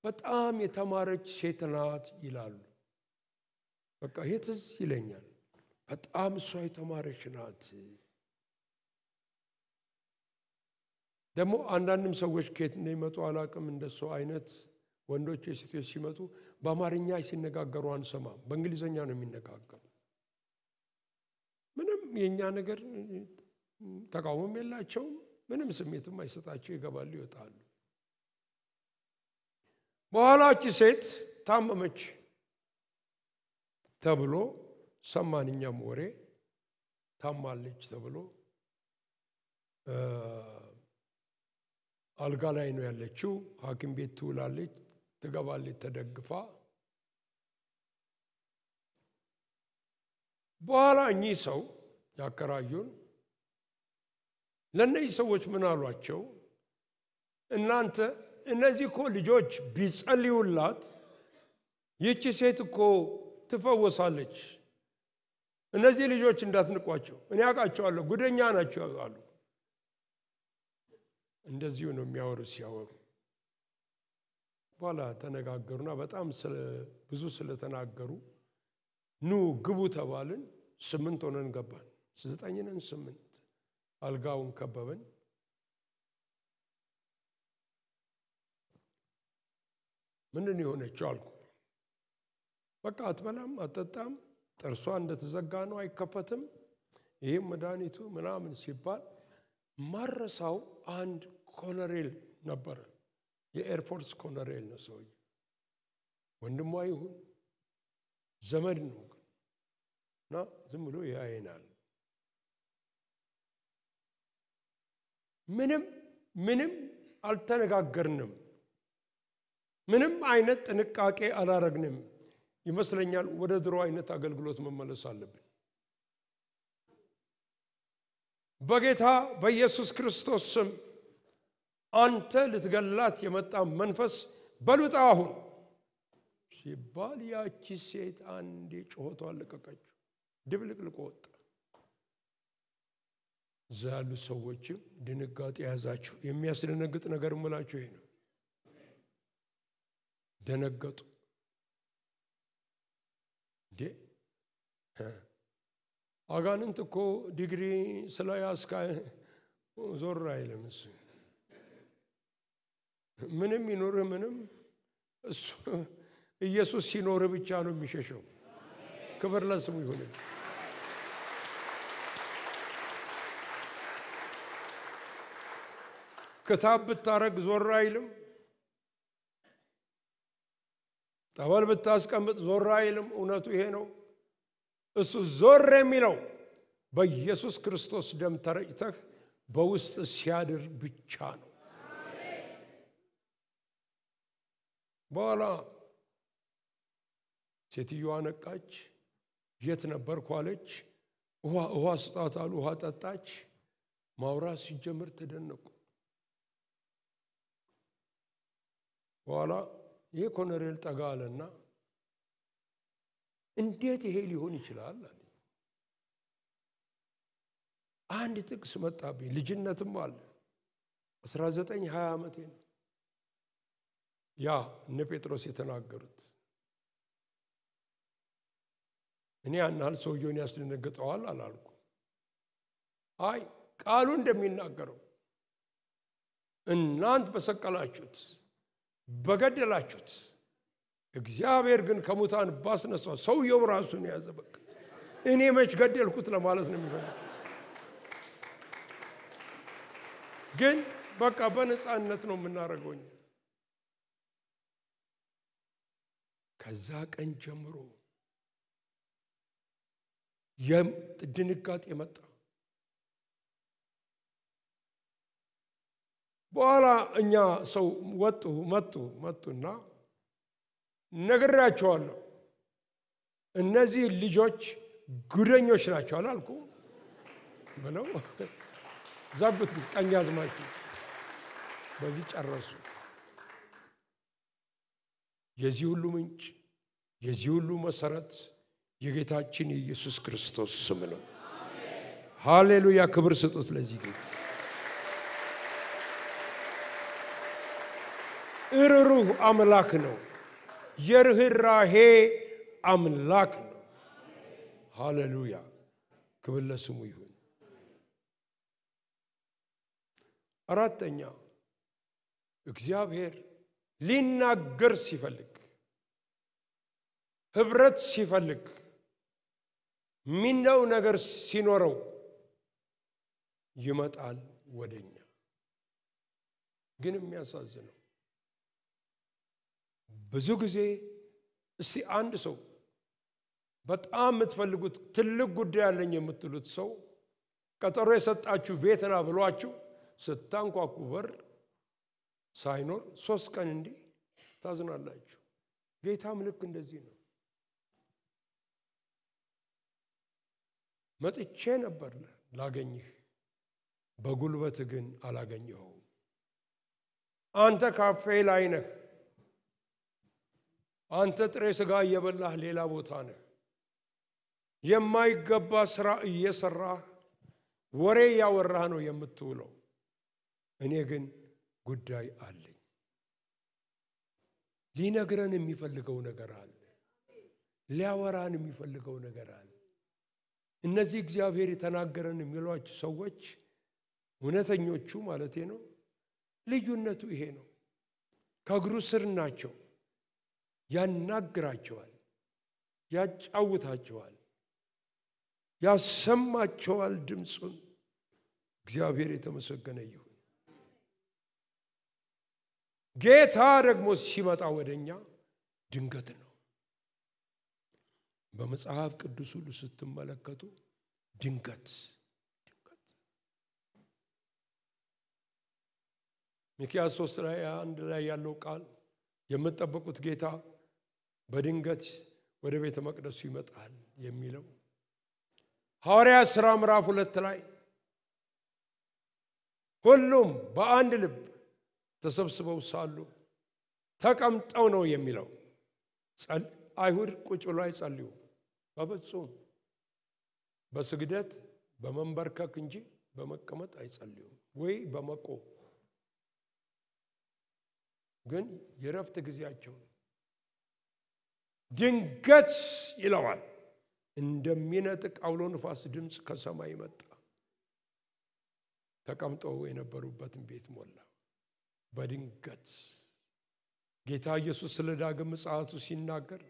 በጣም የተማረች ሴት ናት ይላሉ። በቃ ይሄ ትዝ ይለኛል። በጣም እሷ የተማረች ናት። ደግሞ አንዳንድም ሰዎች ከየት እንደሚመጡ አላውቅም፣ እንደሱ አይነት ወንዶች የሴቶች ሲመጡ በአማርኛ ሲነጋገሩ አንሰማም፣ በእንግሊዘኛ ነው የሚነጋገሩ። ምንም የኛ ነገር ተቃውሞም የላቸውም፣ ምንም ስሜትም አይሰጣቸው፣ ይገባሉ ይወጣሉ። በኋላች ሴት ታመመች ተብሎ ሰማንኛም ወሬ ታማለች ተብሎ አልጋ ላይ ነው ያለችው። ሐኪም ቤት ትውላለች፣ ትገባለች ተደግፋ። በኋላ እኚህ ሰው ያከራዩን ለነዚህ ሰዎች ምን አሏቸው? እናንተ እነዚህ እኮ ልጆች ቢጸልዩላት ይቺ ሴት እኮ ትፈወሳለች። እነዚህ ልጆች እንዳትንቋቸው፣ እኔ አውቃቸዋለሁ፣ ጉደኛ ናቸው አሉ። እንደዚሁ ነው የሚያወሩ። ሲያወሩ በኋላ ተነጋገሩና በጣም ብዙ ስለተናገሩ ኑ ግቡ ተባልን። 8 ሆነን ገባን። 9 ነን 8 አልጋውን ከበበን። ምንድን የሆነችው አልኩ። በቃ አትበላም አትጠጣም፣ ጥርሷ እንደተዘጋ ነው አይከፈትም፣ ይሄም መድኃኒቱ ምናምን ሲባል ማረሳው አንድ ኮሎኔል ነበረ። የኤርፎርስ ኮሎኔል ነው ሰውዬው። ወንድሟ ይሁን ዘመድ ነው እና ዝም ብሎ ያየናል። ምንም አልተነጋገርንም። ምንም አይነት ጥንቃቄ አላረግንም። ይመስለኛል ወደ ድሮ አይነት አገልግሎት መመለስ አለብን። በጌታ በኢየሱስ ክርስቶስ ስም አንተ ልትገላት የመጣ መንፈስ በሉጣ አሁን ሲባል ያቺ ሴት አንዴ ጮሆቷ አለቀቀችው። ድብልቅልቅ ወጣ። እዛ ያሉ ሰዎችም ድንጋጤ ያዛቸው። የሚያስደነግጥ ነገር እምላችሁ ይሄ ነው። ደነገጡ። እንዴ አጋንንት እኮ ዲግሪ ስለያዝካ ዞር አይልም። እሱ ምንም ይኖርህ ምንም እሱ ኢየሱስ ሲኖር ብቻ ነው የሚሸሸው። ክብር ለስሙ ይሁን። ክታብ ብታረግ ዞር አይልም። ጠበል ብታስቀምጥ ዞር አይልም። እውነቱ ይሄ ነው። እሱ ዞር የሚለው በኢየሱስ ክርስቶስ ደም ተረጭተህ በውስጥ ሲያድር ብቻ ነው። በኋላ ሴትዮዋ ነቃች። የት ነበርኩ አለች። ውሃ ስጣት አሉ። ውሃ ጠጣች። ማውራት ሲጀምር ተደነቁ። በኋላ ይሄ ኮሎኔል ጠጋ አለና እንዴት ይሄ ሊሆን ይችላል አለ። አንድ ጥቅስ መጣብኝ። ልጅነትም አለ 19-20 ዓመቴ ነው። ያ እነ ጴጥሮስ የተናገሩት እኔ ያናል ሰውየውን ያስደነግጠዋል አላልኩ። አይ ቃሉ እንደሚናገረው እናንት በሰቀላችሁት በገደላችሁት እግዚአብሔር ግን ከሙታን ባስነሳው ሰውየው ራሱን ያዘ። በቃ እኔ መች ገደልኩት ለማለት ነው የሚፈልገው። ግን በቃ በነፃነት ነው የምናደርገው። ከዛ ቀን ጀምሮ ድንጋጤ መጣ። በኋላ እኛ ሰው መጡና ነግሬያቸዋለሁ፣ እነዚህ ልጆች ጉደኞች ናቸው አላልኩ ብለው ዘጉት። ቀኛዝማቹ በዚህ ጨረሱ። የዚህ ሁሉ ምንጭ የዚህ ሁሉ መሰረት የጌታችን ኢየሱስ ክርስቶስ ስም ነው። ሃሌሉያ! ክብር ስጡት ለዚህ ጌታ። እሩህ አምላክ ነው። የርህራሄ አምላክ ነው። ሃሌሉያ! ክብር ለስሙ ይሁን። አራተኛ እግዚአብሔር ሊናገር ሲፈልግ ህብረት ሲፈልግ ምንው ነገር ሲኖረው ይመጣል ወደኛ። ግን የሚያሳዝነው ብዙ ጊዜ እስቲ አንድ ሰው በጣም የምትፈልጉት ትልቅ ጉዳይ ያለኝ የምትሉት ሰው ቀጠሮ የሰጣችሁ ቤትና ብሏችሁ ስታንኳኩ በር ሳይኖር 3 ቀን እንዲህ ታዝናላችሁ። ጌታም ልክ እንደዚህ ነው። መጥቼ ነበር ላገኝህ፣ በጉልበት ግን አላገኘኸውም። አንተ ካፌ ላይ ነህ፣ አንተ ጥሬ ስጋ እየበላህ ሌላ ቦታ ነህ፣ የማይገባ ስራ እየሰራህ ወሬ ያወራህ ነው የምትውለው። እኔ ግን ጉዳይ አለኝ። ሊነግረን የሚፈልገው ነገር አለ። ሊያወራን የሚፈልገው ነገር አለ። እነዚህ እግዚአብሔር የተናገረን የሚሏቸው ሰዎች እውነተኞቹ ማለቴ ነው። ልዩነቱ ይሄ ነው። ከእግሩ ስር ናቸው። ያናግራቸዋል፣ ያጫውታቸዋል፣ ያሰማቸዋል ድምፁን። እግዚአብሔር የተመሰገነ ይሁን። ጌታ ደግሞ ሲመጣ ወደኛ ድንገት ነው። በመጽሐፍ ቅዱስ ሁሉ ስትመለከቱ ድንገት ሚክያስ 3:1 ላይ ያለው ቃል የምትጠብቁት ጌታ በድንገት ወደ ቤተ መቅደሱ ይመጣል የሚለው ሐዋርያት ሥራ ምዕራፍ 2 ላይ ሁሉም በአንድ ልብ ተሰብስበው ሳሉ ተቀምጠው ነው የሚለው። አይሁድ ቁጭ ብለው አይጸልዩ፣ በፍጹም በስግደት በመንበርከክ እንጂ በመቀመጥ አይጸልዩ ወይ በመቆም። ግን የረፍት ጊዜያቸው ድንገት ይለዋል እንደሚነጥቅ አውሎ ንፋስ ድምፅ ከሰማይ መጣ፣ ተቀምጠው የነበሩበትን ቤት ሞላ። በድንገት ጌታ ኢየሱስ ስለ ዳግም ምጽአቱ ሲናገር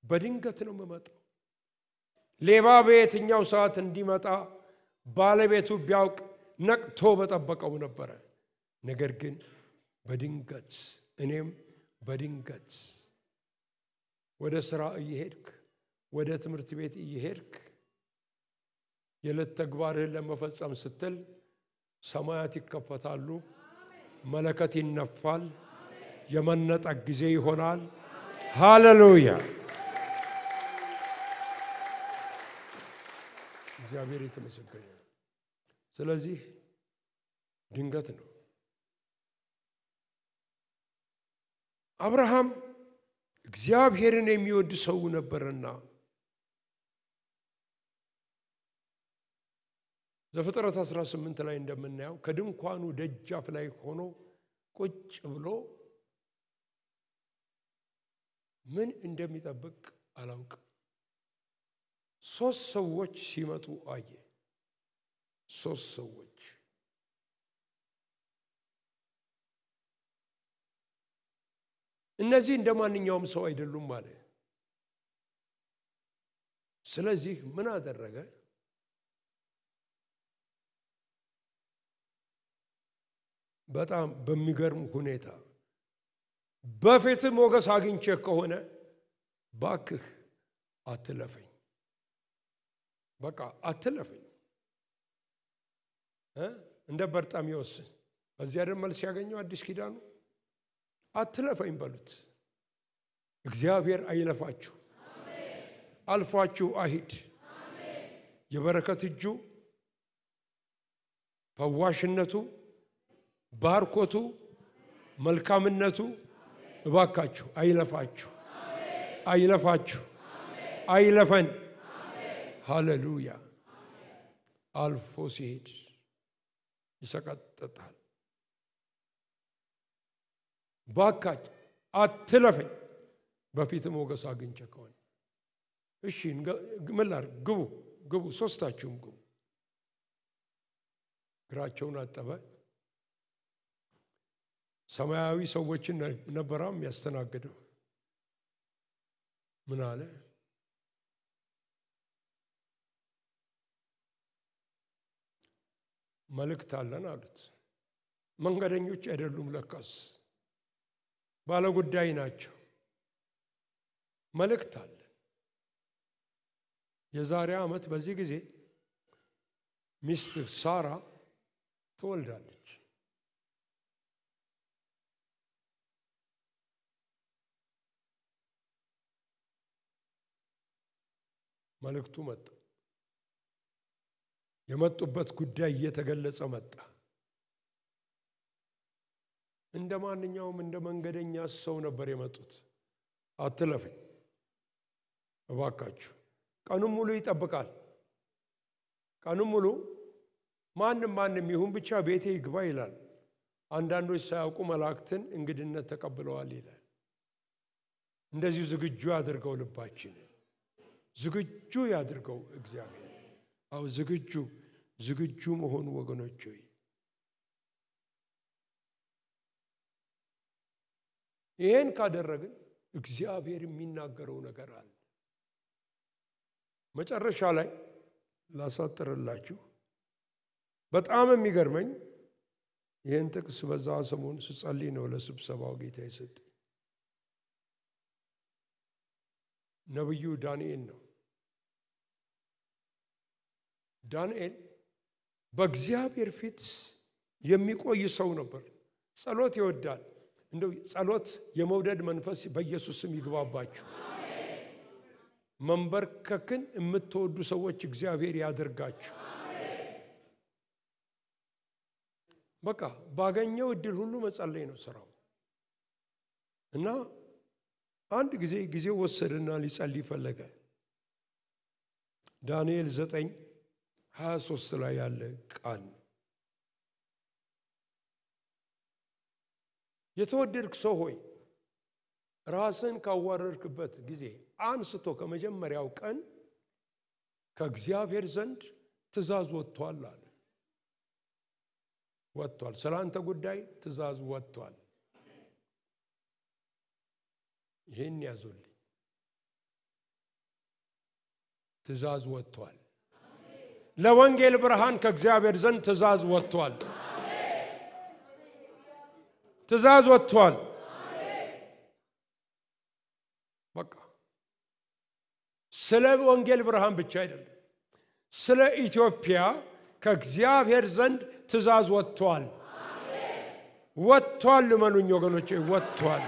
በድንገት ነው የምመጣው። ሌባ በየትኛው ሰዓት እንዲመጣ ባለቤቱ ቢያውቅ ነቅቶ በጠበቀው ነበረ። ነገር ግን በድንገት እኔም በድንገት ወደ ሥራ እየሄድክ ወደ ትምህርት ቤት እየሄድክ የዕለት ተግባርህን ለመፈጸም ስትል ሰማያት ይከፈታሉ፣ መለከት ይነፋል፣ የመነጠቅ ጊዜ ይሆናል። ሃሌሉያ! እግዚአብሔር የተመሰገነ። ስለዚህ ድንገት ነው። አብርሃም እግዚአብሔርን የሚወድ ሰው ነበርና ዘፍጥረት 18 ላይ እንደምናየው ከድንኳኑ ደጃፍ ላይ ሆኖ ቁጭ ብሎ ምን እንደሚጠብቅ አላውቅም። 3 ሰዎች ሲመጡ አየ። 3 ሰዎች እነዚህ እንደማንኛውም ሰው አይደሉም ማለት ስለዚህ ምን አደረገ በጣም በሚገርም ሁኔታ በፊት ሞገስ አግኝቼ ከሆነ ባክህ አትለፈኝ በቃ አትለፈኝ እንደ በርጣሚዎስ በዚያ አይደል መልስ ያገኘው አዲስ ኪዳኑ አትለፈኝ በሉት እግዚአብሔር አይለፋችሁ አሜን አልፋችሁ አሂድ አሜን የበረከት እጁ ፈዋሽነቱ ባርኮቱ መልካምነቱ እባካችሁ አይለፋችሁ አሜን አይለፋችሁ አሜን አይለፈን አሜን ሃሌሉያ አልፎ ሲሄድ ይሰቀጥጣል ባካች አትለፈኝ በፊት ሞገስ አግኝቼ ከሆነ እሺ ግመላር ግቡ ሶስታችሁም ግቡ ግራቸውን አጠበ ሰማያዊ ሰዎችን ነበራም ያስተናግደው ምን አለ መልእክት አለን አሉት መንገደኞች አይደሉም ለካስ ባለ ጉዳይ ናቸው መልእክት አለ የዛሬ ዓመት በዚህ ጊዜ ሚስት ሳራ ትወልዳለች መልእክቱ መጣ የመጡበት ጉዳይ እየተገለጸ መጣ እንደማንኛውም እንደ መንገደኛ ሰው ነበር የመጡት አትለፈኝ እባካችሁ ቀኑን ሙሉ ይጠብቃል ቀኑን ሙሉ ማንንም ይሁን ብቻ ቤቴ ይግባ ይላል አንዳንዶች ሳያውቁ መላእክትን እንግድነት ተቀብለዋል ይላል እንደዚህ ዝግጁ ያድርገው ልባችን ዝግጁ ያድርገው እግዚአብሔር አው ዝግጁ መሆን ወገኖች ሆይ ይሄን ካደረግን እግዚአብሔር የሚናገረው ነገር አለ መጨረሻ ላይ ላሳጥርላችሁ በጣም የሚገርመኝ ይሄን ጥቅስ በዛ ሰሞን ስጸልይ ነው ለስብሰባው ጌታ ይሰጥ ነብዩ ዳንኤል ነው ዳንኤል በእግዚአብሔር ፊት የሚቆይ ሰው ነበር ጸሎት ይወዳል እንደው ጸሎት የመውደድ መንፈስ በኢየሱስ ስም ይግባባችሁ አሜን መንበርከክን የምትወዱ ሰዎች እግዚአብሔር ያድርጋችሁ አሜን በቃ ባገኘው እድል ሁሉ መጸለይ ነው ስራው እና አንድ ጊዜ ወሰደና ሊጸልይ ፈለገ ዳንኤል 9:23 ላይ ያለ ቃል የተወደድክ ሰው ሆይ ራስን ካዋረድክበት ጊዜ አንስቶ ከመጀመሪያው ቀን ከእግዚአብሔር ዘንድ ትእዛዝ ወጥቷል አለ ወጥቷል ስላንተ ጉዳይ ትእዛዝ ወጥቷል ይሄን ያዙልኝ ትእዛዝ ወጥቷል ለወንጌል ብርሃን ከእግዚአብሔር ዘንድ ትእዛዝ ወጥቷል ትእዛዝ ወጥቷል በቃ ስለ ወንጌል ብርሃን ብቻ አይደለም ስለ ኢትዮጵያ ከእግዚአብሔር ዘንድ ትእዛዝ ወጥቷል ወጥቷል ለማኑኝ ወገኖቼ ወጥቷል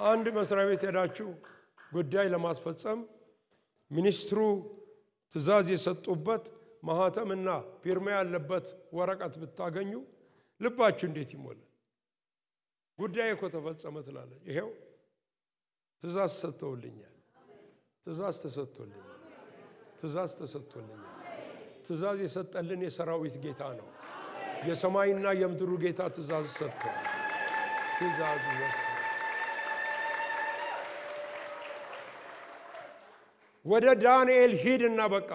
አንድ መስሪያ ቤት ሄዳችሁ ጉዳይ ለማስፈጸም ሚኒስትሩ ትእዛዝ የሰጡበት ማህተምና ፊርማ ያለበት ወረቀት ብታገኙ ልባችሁ እንዴት ይሞላል ጉዳይ እኮ ተፈጸመ ትላለች ይሄው ትእዛዝ ሰጥተውልኛል ትእዛዝ ተሰጥቶልኛል ትእዛዝ የሰጠልን የሰራዊት ጌታ ነው የሰማይና የምድሩ ጌታ ትእዛዝ ሰጥቷል ትእዛዝ ወደ ዳንኤል ሂድና በቃ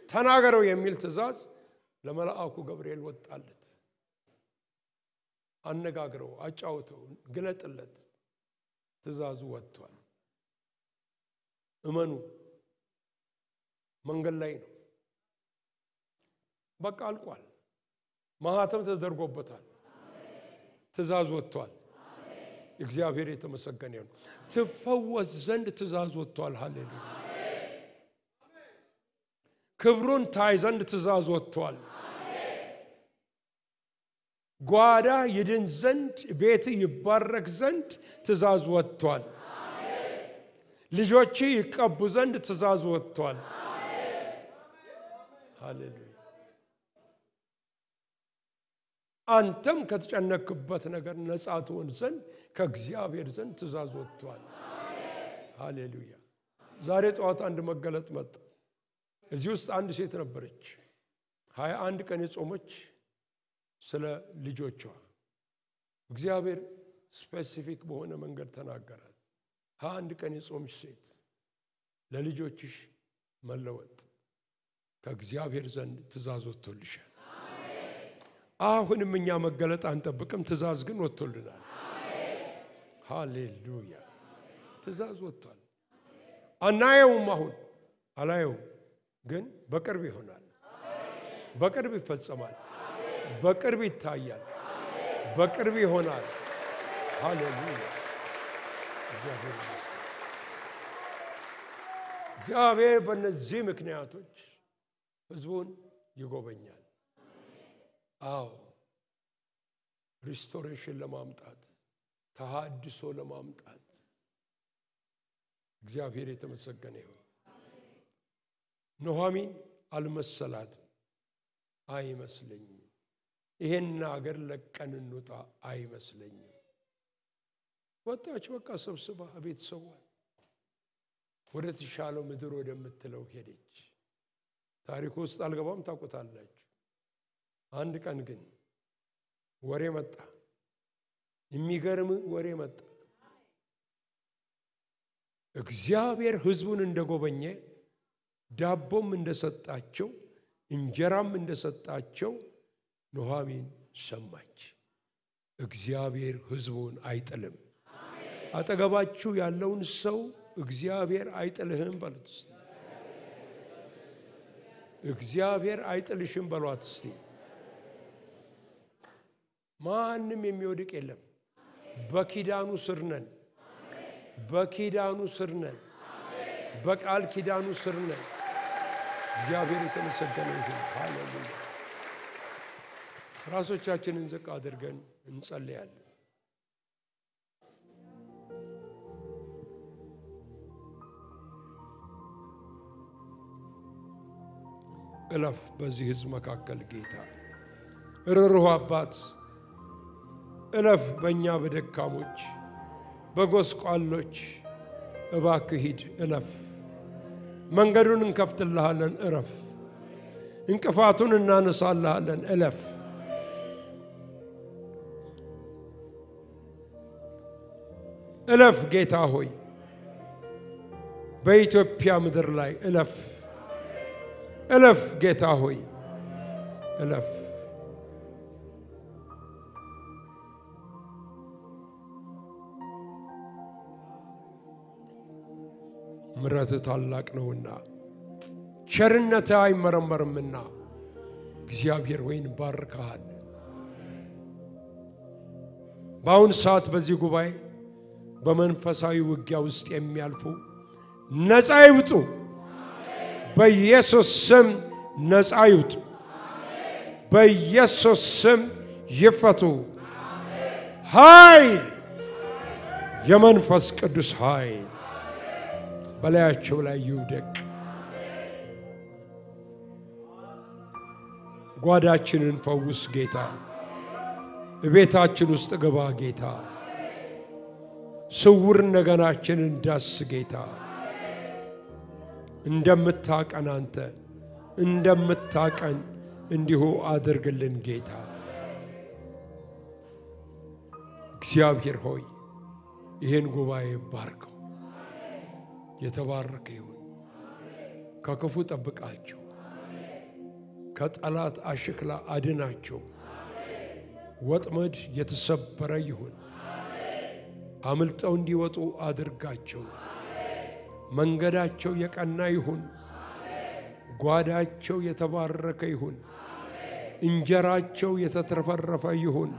ተናገረው የሚል ትእዛዝ ለመላእኩ ገብርኤል ወጣለት አነጋግረው አጫውተው ግለጥለት ትእዛዙ ወጥቷል እመኑ መንገድ ላይ ነው በቃ አልቋል ማህተም ተደርጎበታል ትእዛዝ ወጥቷል እግዚአብሔር የተመሰገነ ይሁን ትፈወስ ዘንድ ትእዛዝ ወጥቷል ሃሌሉያ ክብሩን ታይ ዘንድ ትእዛዝ ወጥቷል ጓዳ ይድን ዘንድ ቤት ይባረክ ዘንድ ትእዛዝ ወጥቷል ልጆች ይቀቡ ዘንድ ትእዛዝ ወጥቷል ሃሌሉያ አንተም ከተጨነቅበት ነገር ነፃ ትሆን ዘንድ ከእግዚአብሔር ዘንድ ትእዛዝ ወጥቷል ሃሌሉያ ዛሬ ጠዋት አንድ መገለጥ መጣ እዚህ ውስጥ አንድ ሴት ነበረች 21 ቀን የጾመች ስለ ልጆቿ እግዚአብሔር ስፔሲፊክ በሆነ መንገድ ተናገራት 21 ቀን የጾምሽ ሴት ለልጆችሽ መለወጥ ከእግዚአብሔር ዘንድ ትእዛዝ ወጥቶልሻል አሁንም እኛ መገለጥ አንጠብቅም ትእዛዝ ግን ወጥቶልናል ሃሌሉያ ትእዛዝ ወጥቷል አናየውም አሁን አላየውም ግን በቅርብ ይሆናል በቅርብ ይፈጸማል በቅርብ ይታያል በቅርብ ይሆናል ሃሌሉያ እግዚአብሔር በእነዚህ ምክንያቶች ህዝቡን ይጎበኛል አዎ ሪስቶሬሽን ለማምጣት ተሐድሶ ለማምጣት እግዚአብሔር የተመሰገነ ይሁን ኑኃሚን አልመሰላትም አይመስለኝም ይሄን ሀገር ለቀን እንውጣ አይመስለኝም ወጣች በቃ ሰብስባ ቤተሰቧ ወደ ተሻለው ምድር ወደምትለው ሄደች ታሪኩ ውስጥ አልገባም ታውቁታላችሁ አንድ ቀን ግን ወሬ መጣ የሚገርም ወሬ መጣ እግዚአብሔር ህዝቡን እንደጎበኘ ዳቦም እንደሰጣቸው እንጀራም እንደሰጣቸው ኑኃሚን ሰማች እግዚአብሔር ህዝቡን አይጥልም አጠገባችሁ ያለውን ሰው እግዚአብሔር አይጥልህም በሉት እስቲ እግዚአብሔር አይጥልሽም በሏት እስቲ ማንንም የሚወድቅ የለም በኪዳኑ ስር ነን በኪዳኑ ስር ነን በቃል ኪዳኑ ስር ነን እግዚአብሔር የተመሰገነ ይሁን ሃሌሉያ ራሶቻችንን ዝቅ አድርገን እንጸልያለን እለፍ በዚህ ህዝብ መካከል ጌታ ርኅሩህ አባት እለፍ በእኛ በደካሞች በጎስቋሎች እባክህ ሂድ እለፍ መንገዱን እንከፍትልሃለን እረፍ እንቅፋቱን እናነሳልሃለን እለፍ እለፍ ጌታ ሆይ በኢትዮጵያ ምድር ላይ እለፍ እለፍ ጌታ ሆይ እለፍ ምሕረት ታላቅ ነውና ቸርነት አይመረመርምና እግዚአብሔር ሆይን ባርካሃል በአሁን ሰዓት በዚህ ጉባኤ በመንፈሳዊ ውጊያ ውስጥ የሚያልፉ ነፃ ይውጡ በኢየሱስ ስም ነፃ ይውጡ በኢየሱስ ስም ይፈቱ ኃይል የመንፈስ ቅዱስ ኃይል በላያቸው ላይ ይውደቅ ጓዳችንን ፈውስ ጌታ ቤታችን ውስጥ ገባ ጌታ ስውር ነገራችንን ዳስ ጌታ እንደምታቀን አንተ እንደምታቀን እንዲሁ አድርግልን ጌታ እግዚአብሔር ሆይ ይሄን ጉባኤ ባርከው የተባረከ ይሁን ከክፉ ጠብቃቸው ከጠላት አሽክላ አድናቸው ወጥመድ የተሰበረ ይሁን አምልጠው እንዲወጡ አድርጋቸው መንገዳቸው የቀና ይሁን ጓዳቸው የተባረከ ይሁን እንጀራቸው የተትረፈረፈ ይሁን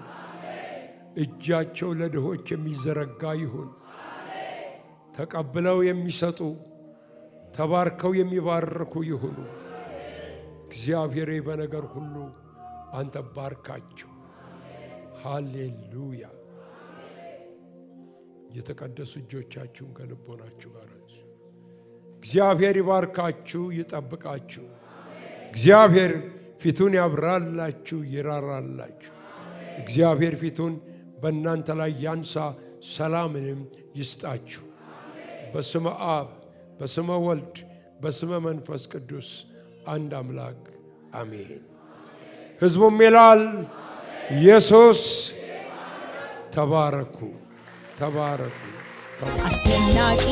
እጃቸው ለድሆች የሚዘረጋ ይሁን ተቀብለው የሚሰጡ ተባርከው የሚባርኩ ይሁኑ እግዚአብሔር በነገር ሁሉ አንተ ባርካቸው ሃሌሉያ የተቀደሱ እጆቻችሁን ከልቦናችሁ ጋር አንሱ እግዚአብሔር ይባርካችሁ ይጠብቃችሁ እግዚአብሔር ፊቱን ያብራላችሁ ይራራላችሁ እግዚአብሔር ፊቱን በእናንተ ላይ ያንሳ ሰላምንም ይስጣችሁ በስመ አብ በስመ ወልድ በስመ መንፈስ ቅዱስ አንድ አምላክ አሜን ሕዝቡም ይላል ኢየሱስ ተባረኩ ተባረኩ አስደናቂ